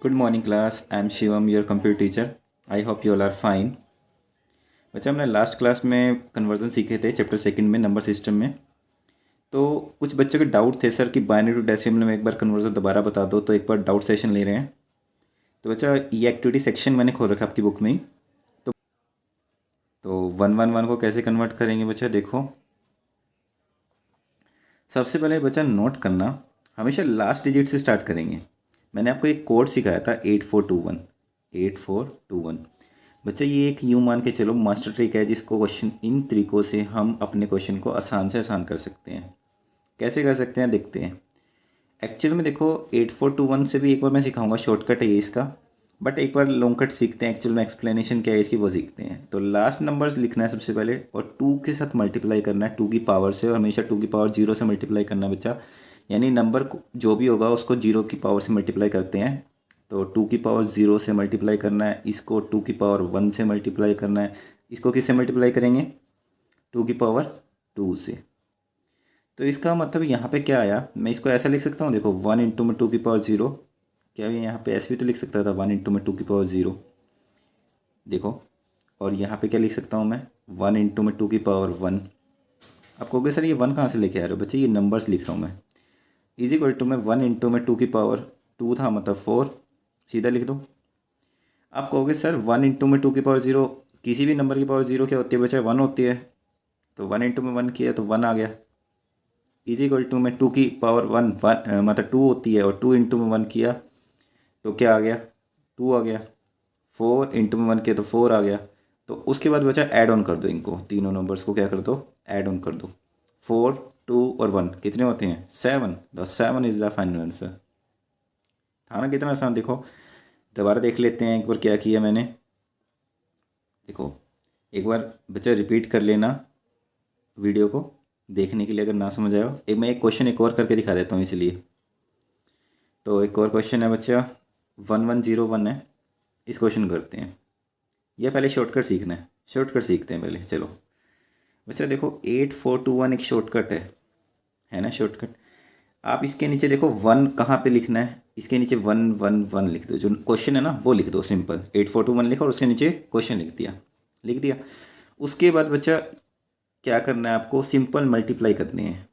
Good morning class. I am Shivam, your computer teacher. I hope you all are fine. बच्चा हमने last class में conversion सीखे थे chapter second में number system में। तो कुछ बच्चों के डाउट थे सर कि बाइनरी टू डेसिमल में एक बार कन्वर्जन दोबारा बता दो, तो एक बार डाउट सेशन ले रहे हैं। तो बच्चा ये एक्टिविटी सेक्शन मैंने खोल रखा आपकी बुक में ही। तो तो 111 को कैसे कन्वर्ट करेंगे बच्चा, देखो। सबसे पहले बच्चा नोट करना, हमेशा लास्ट डिजिट से स्टार्ट करेंगे। मैंने आपको एक कोड सिखाया था 8421 8421। बच्चा ये एक यूँ मान के चलो मास्टर ट्रिक है, जिसको क्वेश्चन इन तरीक़ों से हम अपने क्वेश्चन को आसान से आसान कर सकते हैं। कैसे कर सकते हैं देखते हैं। एक्चुअल में देखो 8421 से भी एक बार मैं सिखाऊंगा, शॉर्टकट है ये इसका। बट एक बार लॉन्ग कट सीखते हैं, एक्चुअल में एक्सप्लेनेशन क्या है इसकी वो सीखते हैं। तो लास्ट नंबर्स लिखना है सबसे पहले, और 2 के साथ मल्टीप्लाई करना है 2 की पावर से, और हमेशा 2 की पावर 0 से मल्टीप्लाई करना है बच्चा। यानी नंबर जो भी होगा उसको 0 की पावर से मल्टीप्लाई करते हैं। तो 2 की पावर 0 से मल्टीप्लाई करना है, इसको 2 की पावर 1 से मल्टीप्लाई करना है, इसको किससे मल्टीप्लाई करेंगे 2 की पावर 2 से। तो इसका मतलब यहाँ पे क्या आया, मैं इसको ऐसा लिख सकता हूँ, देखो 1 इंटू में 2 की पावर 0। क्या ये यहाँ पे ऐसे भी तो लिख सकता था 1 इंटू में 2 की पावर 0, देखो। और यहाँ पे क्या लिख सकता हूँ मैं 1 इंटू में 2 की पावर 1। आप कहोगे सर ये 1 कहाँ से लेके आ रहे हो बच्चे, ये नंबर्स लिख रहा हूँ मैं। इज इक्वल टू में 1 इंटू में 2 की पावर 2 था, मतलब 4, सीधा लिख दो। आप कहोगे सर 1 इंटू में 2 की पावर 0, किसी भी नंबर की पावर 0 क्या होती है बच्चा, 1 होती है। तो 1 इंटू में 1 किया तो 1 आ गया। इज इक्वल टू में 2 की पावर 1 मतलब 2 होती है, और 2 इंटू में 1 किया तो क्या आ गया 2 आ गया। 4 इंटू में 1 किया तो 4 आ गया। तो उसके बाद बचा ऐड ऑन कर दो, इनको तीनों नंबर्स को क्या कर दो, ऐड ऑन कर दो। 4 2 और 1 कितने होते हैं 7। The 7 is the final answer. था ना कितना आसान, देखो। दोबारा देख लेते हैं एक बार क्या किया मैंने, देखो। एक बार बच्चा रिपीट कर लेना वीडियो को देखने के लिए, अगर ना समझ आया। एक मैं एक क्वेश्चन एक और करके दिखा देता हूँ इसलिए। तो एक और क्वेश्चन है बच्चा 1101 है, इस क्वेश्चन करते हैं। या पहले शॉर्टकट सीखना है, शॉर्टकट सीखते हैं पहले, चलो। बच्चा देखो 8421 एक शॉर्टकट है ना शॉर्टकट। आप इसके नीचे देखो 1 कहाँ पे लिखना है, इसके नीचे 111 लिख दो, जो क्वेश्चन है ना वो लिख दो, सिंपल 8421 लिखो और उसके नीचे क्वेश्चन लिख दिया। उसके बाद बच्चा क्या करना है आपको, सिंपल मल्टीप्लाई करनी है।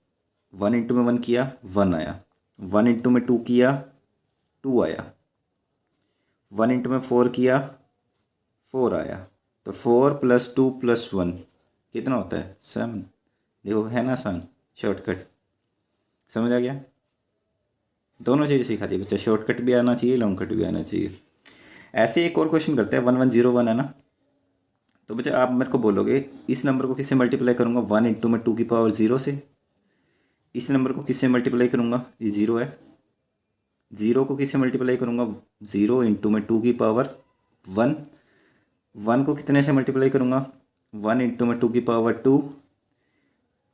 1 इंटू में 1 किया 1 आया, 1 इंटू में 2 किया 2 आया, 1 इंटू में 4 किया 4 आया। तो 4 प्लस 2 प्लस 1 कितना होता है 7। देखो है ना आसान, शॉर्टकट। समझ आ गया, दोनों चीज़ें सिखा दी बच्चा, शॉर्टकट भी आना चाहिए, लॉन्ग कट भी आना चाहिए। ऐसे एक और क्वेश्चन करते हैं 1101 है ना। तो बच्चा आप मेरे को बोलोगे इस नंबर को किससे मल्टीप्लाई करूँगा, 1 इंटू में 2 की पावर 0 से। इस नंबर को किससे मल्टीप्लाई करूँगा, ये 0 है, 0 को किससे मल्टीप्लाई करूँगा 0 इंटू में 2 की पावर 1। 1 को कितने से मल्टीप्लाई करूँगा 1 इंटू में 2 की पावर 2।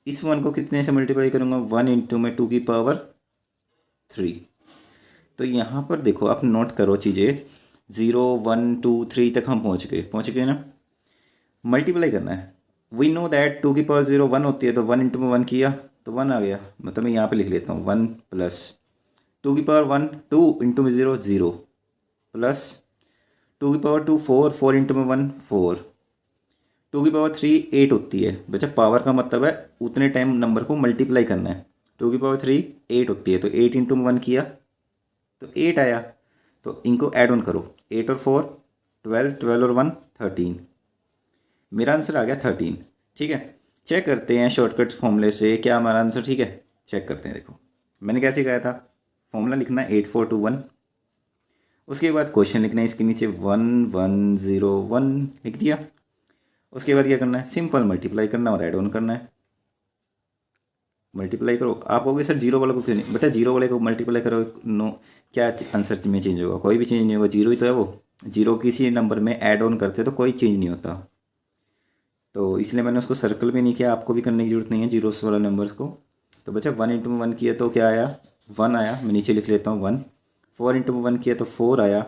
इस 1 को कितने से मल्टीप्लाई करूँगा 1 इंटू में 2 की पावर 3। तो यहाँ पर देखो आप नोट करो चीज़ें, 0 1 2 3 तक हम पहुँच गए ना। मल्टीप्लाई करना है, वी नो दैट 2 की पावर 0 1 होती है, तो 1 इंटू में 1 किया तो 1 आ गया। मतलब मैं यहाँ पे लिख लेता हूँ 1 प्लस 2 की पावर 1 2 इंटू में 0 0 प्लस 2 की पावर 2 4 4 इंटू में 1 4, 2 की पावर 3 8 होती है बच्चा। पावर का मतलब है उतने टाइम नंबर को मल्टीप्लाई करना है। 2 की पावर 3 8 होती है, तो 8 इंटू में 1 किया तो 8 आया। तो इनको ऐड ऑन करो, 8 और 4 12, 12 और 1 13। मेरा आंसर आ गया 13। ठीक है, चेक करते हैं शॉर्टकट फॉर्मूले से क्या हमारा आंसर ठीक है। चेक करते हैं, देखो मैंने क्या सिखाया था, फॉर्मूला लिखना है 8421। उसके बाद क्वेश्चन लिखना है, इसके नीचे 1101 लिख दिया। उसके बाद क्या करना है, सिंपल मल्टीप्लाई करना और ऐड ऑन करना है। मल्टीप्लाई करो, आप कहोगे सर जीरो वाले को क्यों नहीं, बेटा जीरो वाले को मल्टीप्लाई करो नो, क्या आंसर में चेंज होगा, कोई भी चेंज नहीं होगा, जीरो ही तो है वो। जीरो किसी नंबर में ऐड ऑन करते तो कोई चेंज नहीं होता। तो इसलिए मैंने उसको सर्कल भी नहीं किया, आपको भी करने की जरूरत नहीं है जीरोस वाला नंबर को। तो बच्चा 1 इंटू में 1 किया तो क्या आया 1 आया, मैं नीचे लिख लेता हूँ 1। 4 इंटू में 1 किया तो 4 आया,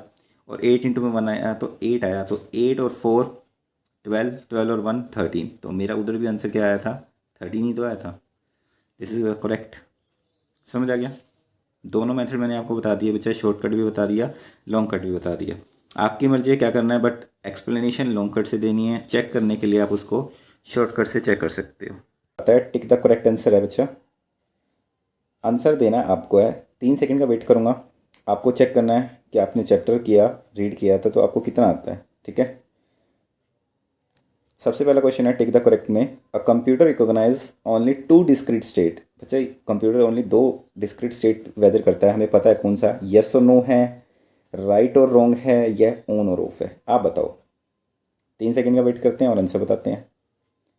और 8 इंटू में 1 आया तो 8 आया। तो 8 और 4 12, 12 और 1 13। तो मेरा उधर भी आंसर क्या आया था 13 ही तो आया था। This is correct. समझ आ गया। दोनों मेथड मैंने आपको बता दिए बच्चा, शॉर्टकट भी बता दिया, लॉन्ग कट भी बता दिया। आपकी मर्जी है क्या करना है, बट एक्सप्लेनेशन लॉन्ग कट से देनी है। चेक करने के लिए आप उसको शॉर्टकट से चेक कर सकते हो। आता है टिक द करेक्ट आंसर है बच्चा। आंसर देना आपको है, 3 सेकंड का वेट करूँगा। आपको चेक करना है कि आपने चैप्टर किया, रीड किया था, तो आपको कितना आता है। ठीक है, सबसे पहला क्वेश्चन है टिक द करेक्ट में। A computer recognize only 2 discrete state. बच्चा computer only 2 discrete state whether करता है, हमें पता है कौन सा, येस और नो है, राइट और रॉन्ग है, या ऑन और ऑफ है। आप बताओ। 3 सेकंड का वेट करते हैं और आंसर बताते हैं।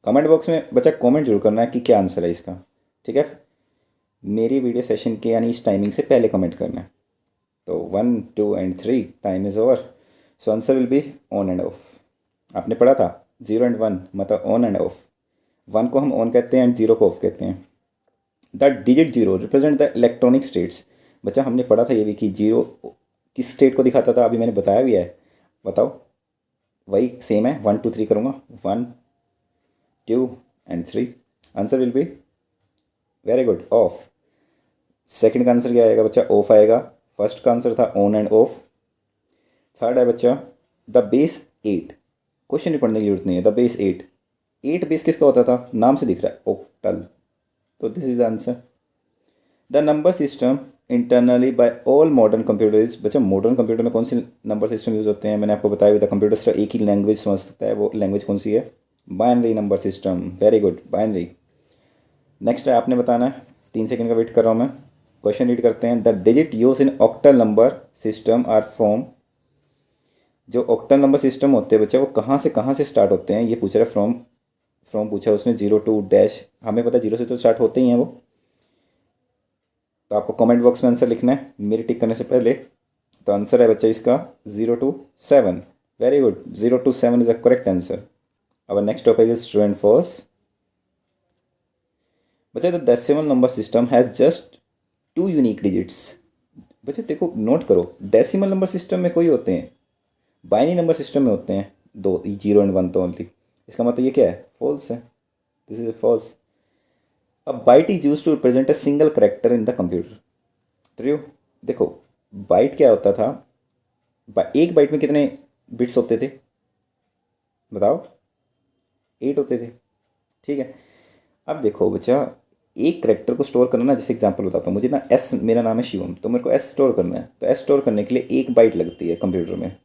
कमेंट बॉक्स में बच्चा कमेंट जरूर करना है कि क्या आंसर है इसका। ठीक है, मेरी वीडियो सेशन के यानी इस टाइमिंग से पहले कमेंट करना है। तो 1 2 and 3 time is over. So answer will be on end of. आपने पढ़ा था 0 एंड 1 मतलब ऑन एंड ऑफ। 1 को हम ऑन कहते हैं एंड 0 को ऑफ कहते हैं। The digit 0 represent the electronic states. बच्चा हमने पढ़ा था ये भी कि 0 किस स्टेट को दिखाता था, अभी मैंने बताया भी है। बताओ। वही सेम है, 1 2 3 करूँगा, 1 2 and 3। Answer will be very good of. Second का आंसर क्या आएगा बच्चा, ऑफ आएगा। फर्स्ट का आंसर था ऑन एंड ऑफ। थर्ड है बच्चा द बेस 8। क्वेश्चन भी पढ़ने की जरूरत नहीं है। द बेस 8, 8 बेस किसका होता था, नाम से दिख रहा है, ओक्टल। तो this is the answer. The number system internally by all modern computers. बच्चा मॉडर्न कंप्यूटर में कौन से नंबर सिस्टम यूज़ होते हैं, मैंने आपको बताया भी था। कंप्यूटर सिर्फ एक ही लैंग्वेज समझ सकता है, वो लैंग्वेज कौन सी है, binary number system. Very good, binary. Next है, आपने बताना है। 3 सेकंड का वेट कर रहा हूँ मैं। क्वेश्चन रीड करते हैं। The digit use in octal number system are from. जो ऑक्टल नंबर सिस्टम होते हैं बच्चा, वो कहाँ से स्टार्ट होते हैं, ये पूछ रहा है। फ्रॉम, फ्रॉम पूछा उसने, 0 2 डैश, हमें पता है 0 से तो स्टार्ट होते ही हैं वो। तो आपको कमेंट बॉक्स में आंसर लिखना है मेरे टिक करने से पहले। तो आंसर है बच्चा इसका 0 to 7। Very good, 0 to 7 is a correct answer. Our next topic is true and false. बच्चा the decimal number system has just 2 unique digits. बच्चा देखो, नोट करो, डेसिमल नंबर सिस्टम में कोई होते हैं, बाइनरी नंबर सिस्टम में होते हैं 2, 0 एंड 1 तो ओनली। इसका मतलब ये क्या है, फॉल्स है। This is false. A byte is use to represent a single character in the computer. True. देखो, बाइट क्या होता था, एक बाइट में कितने बिट्स होते थे बताओ, 8 होते थे। ठीक है, अब देखो बच्चा, एक करेक्टर को स्टोर करना ना, जैसे एग्जांपल बताता हूँ। मुझे ना एस, मेरा नाम है शिवम, तो मेरे को एस स्टोर करना है। तो एस स्टोर करने के लिए 1 बाइट लगती है कंप्यूटर में,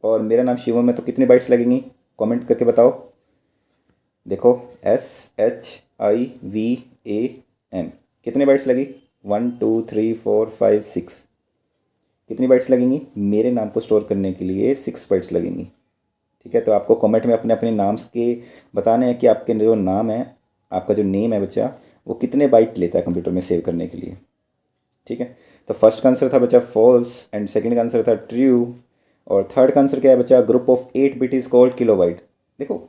और मेरा नाम शिवम है, तो कितने बाइट्स लगेंगी, कमेंट करके बताओ। देखो, SHIVAM, कितने बाइट्स लगी, 1 2 3 4 5 6। कितनी बाइट्स लगेंगी, मेरे नाम को स्टोर करने के लिए 6 बाइट्स लगेंगी। ठीक है, तो आपको कमेंट में अपने अपने नाम्स के बताने हैं कि आपके जो नाम है, आपका जो नेम है बच्चा, वो कितने बाइट लेता है कंप्यूटर में सेव करने के लिए। ठीक है, तो फर्स्ट का आंसर था बच्चा फॉल्स, एंड सेकंड का आंसर था ट्रू, और थर्ड का आंसर क्या है बच्चा, group of 8 bit is called kilobyte. देखो,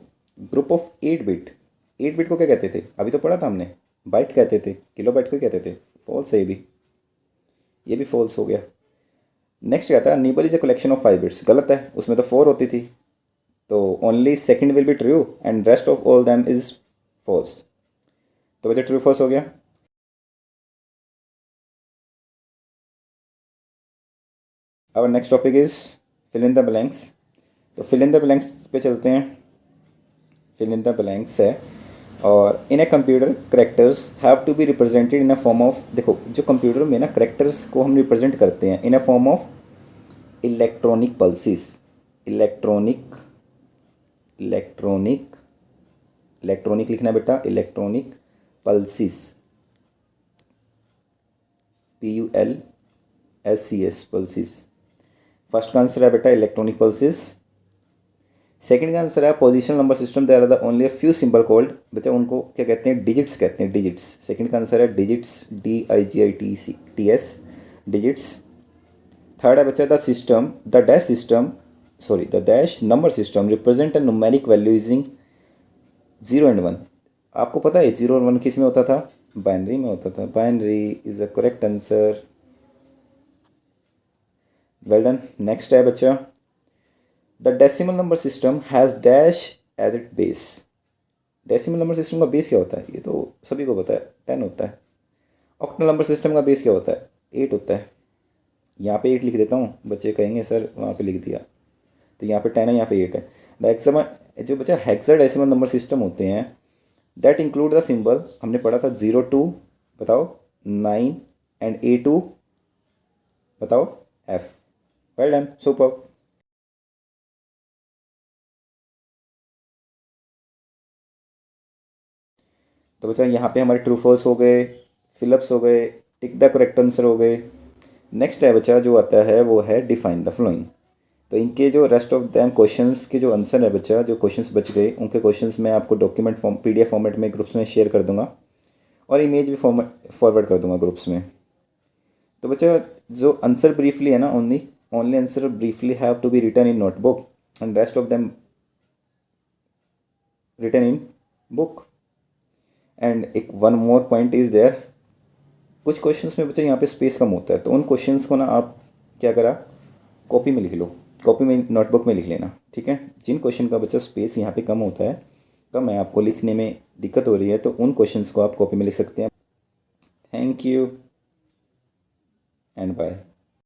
ग्रुप ऑफ 8 बिट, 8 बिट को क्या कहते थे, अभी तो पढ़ा था हमने, बाइट कहते थे, किलोबाइट को कहते थे। फॉल्स है ये भी फॉल्स हो गया। नेक्स्ट क्या था, nibble is a collection of 5 bits. गलत है, उसमें तो 4 होती थी। तो only second will be true and rest of all them is false. तो बच्चा ट्रू फॉल्स हो गया। Our next topic is fill in the blanks. तो फिल इन द ब्लैंक्स पे चलते हैं। फिल इन द ब्लैंक्स है, और in a computer characters have to be represented in a form of. देखो, जो कंप्यूटर में ना करेक्टर्स को हम रिप्रेजेंट करते हैं in a form of electronic pulses. Electronic, electronic, electronic लिखना है बेटा, electronic pulses, PULSES, pulses. First का आंसर है बेटा इलेक्ट्रॉनिक पल्सिस। सेकंड का आंसर है positional number system, there are the only a few symbol called. बच्चा उनको क्या कहते हैं, डिजिट्स कहते हैं, डिजिट्स। सेकंड का आंसर है डिजिट्स, DIGITS, डिजिट्स। थर्ड है बच्चा the system, the dash system, sorry the dash number system represent a numeric value using 0 and 1। आपको पता है 0 और 1 किस में होता था, बाइनरी में होता था। Binary is the correct answer. Well done. Next है बच्चा, the decimal number system has dash as it base. Decimal number system का बेस क्या होता है, ये तो सभी को पता है, 10 होता है। ऑक्टल नंबर सिस्टम का बेस क्या होता है, 8 होता है। यहाँ पे 8 लिख देता हूँ, बच्चे कहेंगे सर वहाँ पे लिख दिया, तो यहाँ पे 10 है, यहाँ पे 8 है। द हेक्सामेन जो बच्चा हेक्साडेसिमल नंबर सिस्टम होते हैं दैट इंक्लूड द सिंबल, हमने पढ़ा था 02, बताओ 9 एंड A2, बताओ F। Well done, super. तो बच्चा यहाँ पे हमारे ट्रू फॉल्स हो गए, फिलअप्स हो गए, टिक द करेक्ट आंसर हो गए। नेक्स्ट है बच्चा जो आता है वो है डिफाइन द फ्लोइंग। तो इनके जो रेस्ट ऑफ दैम क्वेश्चंस के जो आंसर है बच्चा, जो क्वेश्चंस बच गए उनके क्वेश्चंस मैं आपको डॉक्यूमेंट फॉर्म PDF फॉर्मेट में ग्रुप्स में शेयर कर दूंगा और इमेज भी फॉरवर्ड कर दूंगा ग्रुप्स में। तो बच्चा जो आंसर ब्रीफली है ना, only answer briefly have to be written in notebook and rest of them written in book. And एक one more point is there, कुछ क्वेश्चंस में बच्चा यहाँ पे स्पेस कम होता है, तो उन क्वेश्चंस को ना आप क्या करा, कॉपी में लिख लो, कॉपी में नोटबुक में लिख लेना, ठीक है। जिन क्वेश्चन का बच्चा स्पेस यहाँ पे कम होता है, कम है, आपको लिखने में दिक्कत हो रही है, तो उन क्वेश्चंस को आप कॉपी में लिख सकते हैं। Thank you and bye.